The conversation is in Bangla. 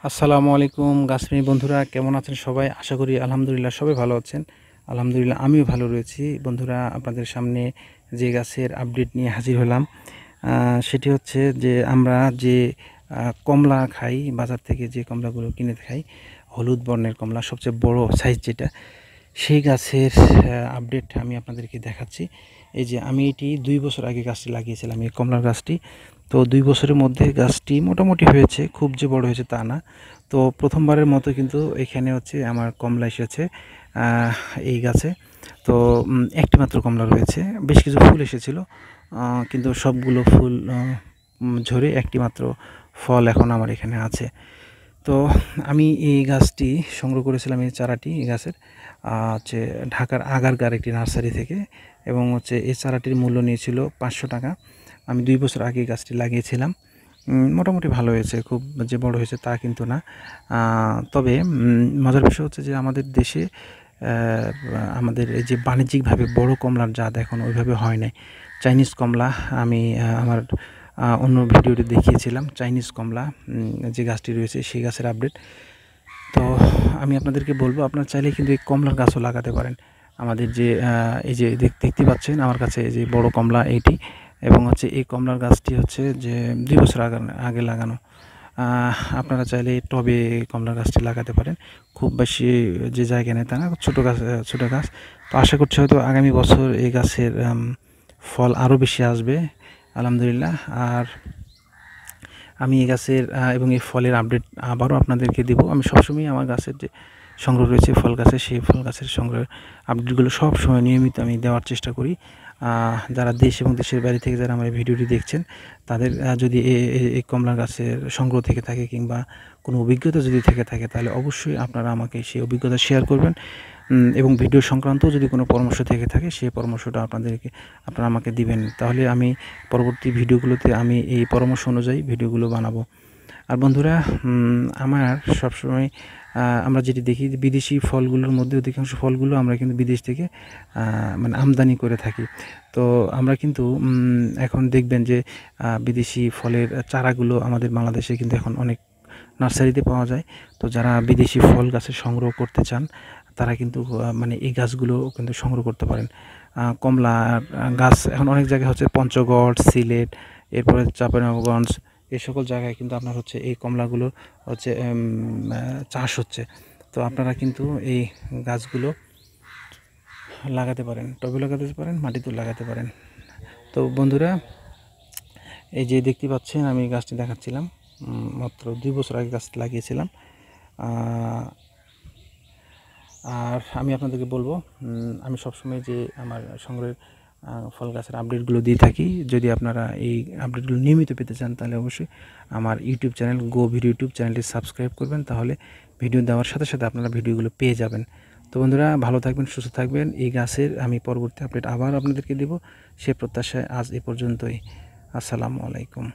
আসসালামু আলাইকুম গাছপ্রেমী বন্ধুরা, কেমন আছেন সবাই? আশা করি আলহামদুলিল্লাহ সবাই ভালো আছেন। আলহামদুলিল্লাহ আমিও ভালো রয়েছি। বন্ধুরা, আপনাদের সামনে যে গাছের আপডেট নিয়ে হাজির হলাম সেটি হচ্ছে যে আমরা যে কমলা খাই, বাজার থেকে যে কমলাগুলো কিনে খাই, হলুদ বর্ণের কমলা, সবচেয়ে বড় সাইজ যেটা, সেই গাছের আপডেট আমি আপনাদেরকে দেখাচ্ছি। এই যে আমি এটি 2 বছর আগে গাছটি লাগিয়েছিলাম, এই কমলার গাছটি। তো 2 বছরের মধ্যে গাছটি মোটামুটি হয়েছে, খুব যে বড় হয়েছে তা না। তো প্রথমবারের মতো কিন্তু এখানে হচ্ছে আমার কমলা এসেছে এই গাছে। তো একটি মাত্র কমলা রয়েছে, বেশ কিছু ফুল এসেছিল, কিন্তু সবগুলো ফুল ঝরে একটি মাত্র ফল এখন আমার এখানে আছে। তো আমি এই গাছটি সংগ্রহ করেছিলাম, এই চারাটি এই গাছের হচ্ছে ঢাকার আগারগাঁর একটি নার্সারি থেকে, এবং হচ্ছে এই চারাটির মূল্য নিয়েছিল 500 টাকা। আমি 2 বছর আগে গাছটি লাগিয়েছিলাম। মোটামুটি ভালো হয়েছে, খুব যে বড় হয়েছে তা কিন্তু না। তবে মজার বিষয় হচ্ছে যে আমাদের দেশে আমাদের এই যে বাণিজ্যিকভাবে বড় কমলার জাত এখন ওইভাবে হয় নাই। চাইনিজ কমলা আমি আমার অন্য ভিডিওতে দেখিয়েছিলাম, চাইনিজ কমলা যে গাছটি রয়েছে সেই গাছের আপডেট। তো আমি আপনাদেরকে বলবো, আপনারা চাইলে কিন্তু এই কমলার গাছও লাগাতে পারেন। আমাদের যে এই যে দেখতে পাচ্ছেন আমার কাছে যে বড় কমলা এইটি, এবং হচ্ছে এই কমলার গাছটি হচ্ছে যে 2 বছর আগে লাগানো। আপনারা চাইলে টবে কমলার গাছটি লাগাতে পারেন, খুব বেশি যে জায়গা নেই তা না, ছোটো গাছ, ছোটো গাছ। তো আশা করছি হয়তো আগামী বছর এই গাছের ফল আরও বেশি আসবে আলহামদুলিল্লাহ। আর আমি এই গাছের এবং এই ফলের আপডেট আবারও আপনাদেরকে দেব। আমি সবসময় আমার গাছের যে সংগ্রহ রয়েছে ফল গাছের, সেই ফল গাছের সংগ্রহের আপডেটগুলো সবসময় নিয়মিত আমি দেওয়ার চেষ্টা করি। যারা দেশ এবং দেশের বাইরে থেকে যারা আমার এই ভিডিওটি দেখছেন, তাদের যদি এই কমলা গাছের সংগ্রহ থেকে থাকে কিংবা কোনো অভিজ্ঞতা যদি থেকে থাকে, তাহলে অবশ্যই আপনারা আমাকে সেই অভিজ্ঞতা শেয়ার করবেন, এবং ভিডিও সংক্রান্ত যদি কোনো পরামর্শ থেকে থাকে সেই পরামর্শটা আপনারা আমাকে দিবেন। তাহলে আমি পরবর্তী ভিডিওগুলোতে আমি এই পরামর্শ অনুযায়ী ভিডিওগুলো বানাবো। আর বন্ধুরা, আমার সবসময় আমরা যেটি দেখি, বিদেশি ফলগুলোর মধ্যে অধিকাংশ ফলগুলো আমরা কিন্তু বিদেশ থেকে মানে আমদানি করে থাকি। তো আমরা কিন্তু এখন দেখবেন যে বিদেশি ফলের চারাগুলো আমাদের বাংলাদেশে কিন্তু এখন অনেক নার্সারিতে পাওয়া যায়। তো যারা বিদেশি ফল গাছের সংগ্রহ করতে চান, তারা কিন্তু মানে এই গাছগুলো কিন্তু সংগ্রহ করতে পারেন। কমলা গাছ এখন অনেক জায়গায় হচ্ছে পঞ্চগড়, সিলেট, এরপরে চাঁপাইনবাবগঞ্জ, এই সকল জায়গায় কিন্তু আপনার হচ্ছে এই কমলাগুলো হচ্ছে চাষ হচ্ছে। তো আপনারা কিন্তু এই গাছগুলো লাগাতে পারেন, টবে লাগাতে পারেন, মাটিতেও লাগাতে পারেন। তো বন্ধুরা, এই যে দেখতে পাচ্ছেন আমি গাছটি দেখাচ্ছিলাম, মাত্র 2 বছর আগে গাছটি লাগিয়েছিলাম। আর আমি আপনাদেরকে বলবো, আমি সবসময় যে আমার সংগ্রহের ফল গাছের আপডেটগুলো দিয়ে থাকি। যদি আপনারা এই আপডেটগুলো নিয়মিত পেতে চান, তাহলে অবশ্যই আমার ইউটিউব চ্যানেল গো ভিডিও ইউটিউব চ্যানেলটি সাবস্ক্রাইব করবেন, তাহলে ভিডিও দেওয়ার সাথে সাথে আপনারা ভিডিওগুলো পেয়ে যাবেন। তো বন্ধুরা, ভালো থাকবেন, সুস্থ থাকবেন। এই গাছের আমি পরবর্তী আপডেট আবার আপনাদেরকে দেব, সে প্রত্যাশায় আজ এ পর্যন্তই। আসসালামু আলাইকুম।